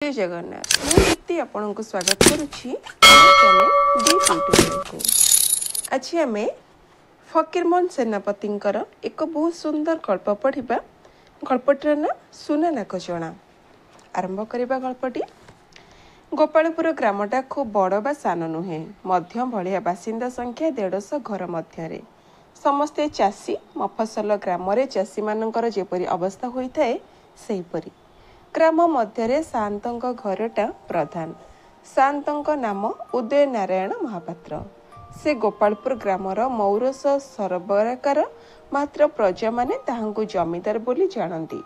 जय जगन्नाथ मुझे आपण को स्वागत करुच्ची को आज आम फकीरमोहन सेनापति एक बहुत सुंदर गल्प पढ़ा। गल्पटर ना सुना नाकचणा। आरंभ करवा गल्पटी। गोपालपुर ग्रामटा खूब बड़ बा सान नुहे, मध्यम भलिया बासिंदा संख्या 150 घर मध्य समस्ते चाषी। मफसल ग्राम चाषी मानकर जेपरी अवस्था होता है सेहीपरी ग्राम मध्य सान्तंक घरटा प्रधान। सान्तंक नाम उदय नारायण महापात्र। से गोपालपुर ग्रामर मौरस सरबराकार, मात्र प्रजा माने ताहांकु जमीदार बोली जानती।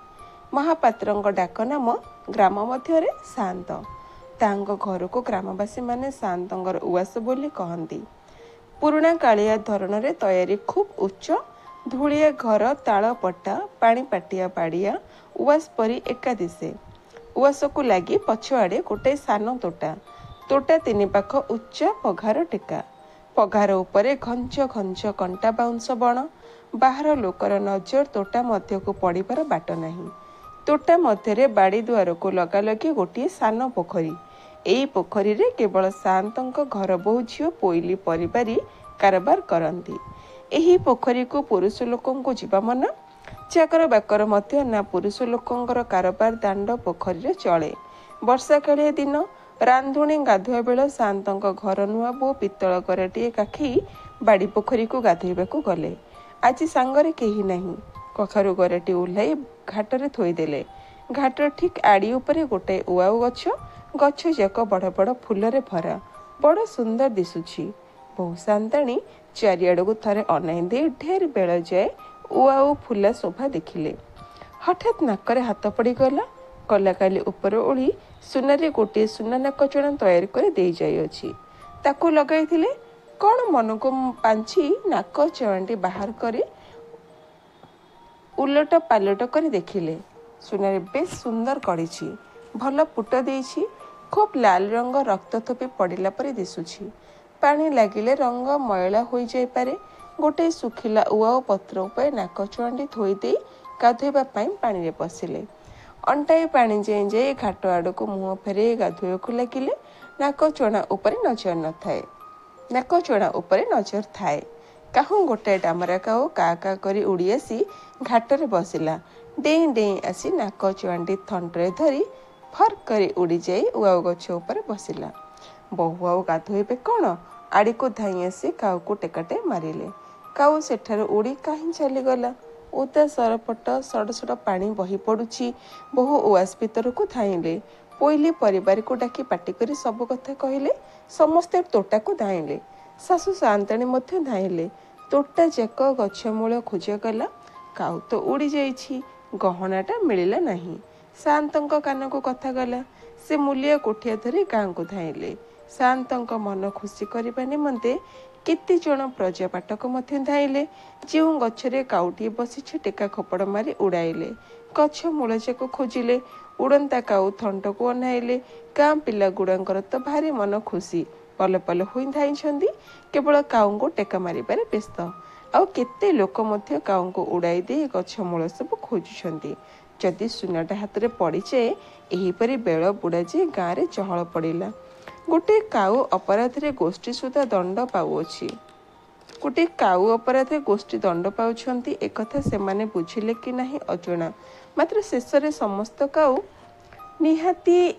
महापात्रंक डाक नाम ग्राम मध्य शांत। ताहांक घर को ग्रामवासी माने शांतंकर उआस बोली कहती। पुराणा कालिया धरण तैयारी खूब उच्च। धूलिया घर, ताल पट्टा, पानी पाटिया बाड़िया उआस परी एका दिशे। उआस को लगी पछआड़े गोटे सान तोटा। तोटा 3 पाख उच्च पघार टेका। पघार उपरे घंच घंच कंटा बाउंस बण। बाहर लोकर नजर तोटा मध्य को पड़िबार बाट नहीं। तोटा मध्य बाड़ी दुआर को लगालगी गोटे सान पोखरी। एई पोखरी रे केवल शांतंक घर बहु झील पोइली परिबारी कारबार करती। एही पोखरी को पुरुष लोकों को जीवा मना। चाकर बाकर मध्य ना पुरुष लोकंकर कारबार दांड पोखरी रे चले। वर्षा कालिया दिन रांधुणी गाधुआ बेल शांतंक घर नुआ बो पित्तल गराटिए काखी बाड़ी पोखरी को गाधोइबाकू गले। आज सांगरे केही नहीं। कखारु गराटी उल्लाई घाटरे थोईदेले। घाट ठीक आड़ी उपरे गोटे उआउ गछ। गछ जाक बड़ बड़ फूलरे भरा, बड़ सुंदर दिसुछि। बहु शांताणी चारिआडू थरे अनाई दे ढेर बेल जाए उआउ फूला शोभा देखिले। हठात नाकरे हाथ पड़गला। कलाकाली उपर ओढ़ी सुनारे गोटे सुना नाकचणा तैयार कर दे जाइए। ताकू लगाइथिले। कौन मन को पांची नाकचणाटी बाहर करे उलट पालट कर देखिले। सुनारे बेस सुंदर कड़ी, भल पुट देइछि। खूब लाल रंग रक्त थोपी पड़िला परे दिसुछि। पानी लागिले रंग मयला होई जाय पारे। गोटे सुखिला उआओ पत्र उपर नाकचणाटी थोई दे गाधोइबा पई पानी रे पसिले। अंटाई पानी जाई जाई घाट आड़को मुह फेरे गाधोइबाकू लागिले। नाकचणा उपरे नजर न थाए। नाकचणा उपरे नजर थाए। काहू गोटे डामरा काऊ का का करी उड़ी आसी घाटरे बसिला। डेई डेई आसी नाकचणाटी थंटरे धरी फर करी उड़ी जाई उआओ गछ उपरे बसिला। बहु आउ गाधोइबे कौन? आड़ी को धाई आसी काऊ को टेकाटे मारिले। काऊ सेठार उड़ी कहीं चलीगला। उदा सरपट सड़ सड़ पानी बही पड़ुछि। बहु उआस भीतर को धाइले। पोइली परिवार को डाकी पाटी करी सब कथा कहले। समस्ते तोटा को धाइले। सासु शांताणी मध्य धाइले। तोटा जाक गछ मूल खोजगला। काऊ तो उड़ी जाइछि। गहनाटा मिलिला नहीं। शांतंक कान को कथा गला। से मूलिया कोठिया धरी गाँ को धाइले। शांतंक मन खुशी करने निमंते केते जन प्रजा पाटक मध्य धाइले। जो गछरे काउटी बसी टेका खपड़ मारी उड़ाइले। गछ मूल जाक खोजिले। उड़ंता काऊ थंट को अनाइले। गाँ पिला गुड़ांकर तो भारी मन खुशी। पल पल होई धाइछंदी। केवल काऊ को टेका मारिबारे व्यस्त। आउ केते लोक मध्य काऊ को उड़ाई दे गछ मूल सब खोजुछंदी। जदि सुनाटा हाथ में पड़ी जाए एहीपरी बेल बुड़ा जे गाँव में चहल पड़ा। गोटे काऊ अपराध रे गोष्ठी सुधा दंड पाउछि। गोटे काऊ अपराध गोष्ठी दंड पाउछंती एकथा सेमाने बुझिले कि नहीं अजणा। मात्र शेष रे समस्त काऊ निहाती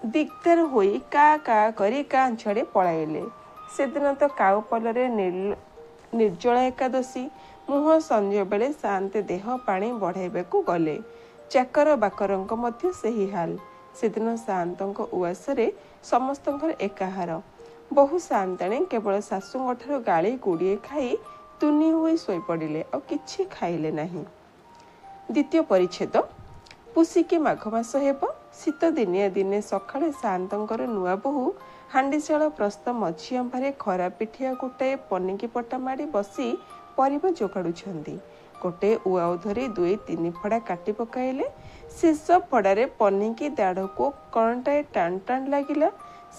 दिगदार होई का करी गाँ छाड़ी पलाइले। सेदिन तो काऊ पलरे निर्जला एकादशी। मुह संजय बेले शांत देह पानी बढ़ाइबाकू गले। चाकर बाकरंक मध्य सही हाल। सेदिन शांतंक उआसरे समस्तंकर एकाहार। बहु शांताणी केवल सासूंठार गाली गुड़िए खाई तुनी होई सोई पड़िले और किछि खाइले नहीं। द्वितीय परिच्छेद। पुसिकी माघ मास हेब। शीत दिनिया दिने सकाळे शांतंकर नुआ बहु हांडीशाल प्रस्थ मझी अंबारे खरा पिठिया गोटाए पनिकी पटा माड़ी बसी परिबा जोगाड़ुछंती। गोटे उआउ धरी 2-3 फड़ा काटी पकाइले। शेष फड़ारे पनिकी दाढ़ को कणटाए टाण टाण लागिला।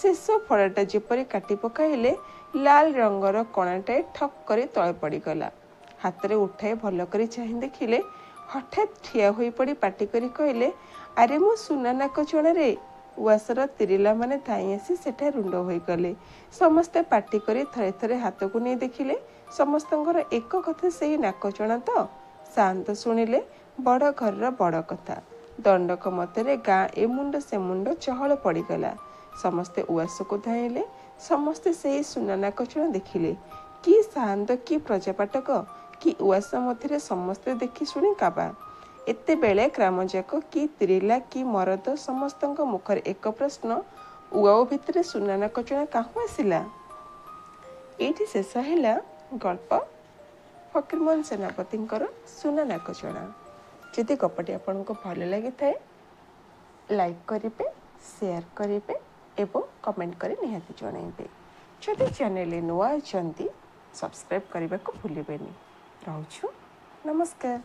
शेष फड़ाटा जेपरी काटी पकाइले लाल रंगर कणाटाए ठक करे तळे पड़ीगला। हाथ में उठाई भल कर चाह देखिले। हठात ठिया होई पड़ी पाटी करी कहले, अरे मो सुना नाकचणा रे, उआसर तिरिला माने धाई आसी सेठा रुंड होईगले। समस्ते पाटी करी थरे थरे हाथକୁ ନେଇ ଦେଖିଲେ ସମସ୍ତଙ୍କର ଏକ କଥା ସେଇ ନାକଚଣା ତ। ସାଆନ୍ତ ଶୁଣିଲେ ବଡ଼ ଘରର ବଡ଼ କଥା। ଦଣ୍ଡକ ମତରେ ଗାଁ ଏ ମୁଣ୍ଡ ସେ ମୁଣ୍ଡ ଚହଳ ପଡ଼ିଗଲା। ସମସ୍ତେ ଉଆସକୁ ଧାଇଁଲେ। ସମସ୍ତେ ସେଇ ସୁନା ନାକଚଣା ଦେଖିଲେ। କି ସାଆନ୍ତ, କି ପ୍ରଜାପାଟକ, କି ଉଆସ ମଧ୍ୟରେ ସମସ୍ତେ ଦେଖି ଶୁଣି କାବା। ଏତେବେଳେ ଗ୍ରାମଯାକ କି ତିରିଲା କି ମରଦ ସମସ୍ତଙ୍କ ମୁଖରେ ଏକ ପ୍ରଶ୍ନ, ଉଆଉ ଭିତରେ ସୁନା ନାକଚଣା କାହୁଁ ଆସିଲା? ଏଇଠି ଶେଷ ହେଲା ଗଳ୍ପ ଫକୀରମୋହନ ସେନାପତିଙ୍କର ସୁନା ନାକଚଣା। ଯଦି ଗପଟି ଆପଣଙ୍କୁ ଭଲ ଲାଗିଥାଏ ଲାଇକ୍ କରିବେ, ସେୟାର କରିବେ ଏବଂ କମେଣ୍ଟ କରି ନିହାତି ଜଣାଇବେ। ଯଦି ଚ୍ୟାନେଲରେ ନୂଆ ଅଛନ୍ତି ସବସ୍କ୍ରାଇବ୍ କରିବାକୁ ଭୁଲିବେନି। ରହୁଛୁ, ନମସ୍କାର।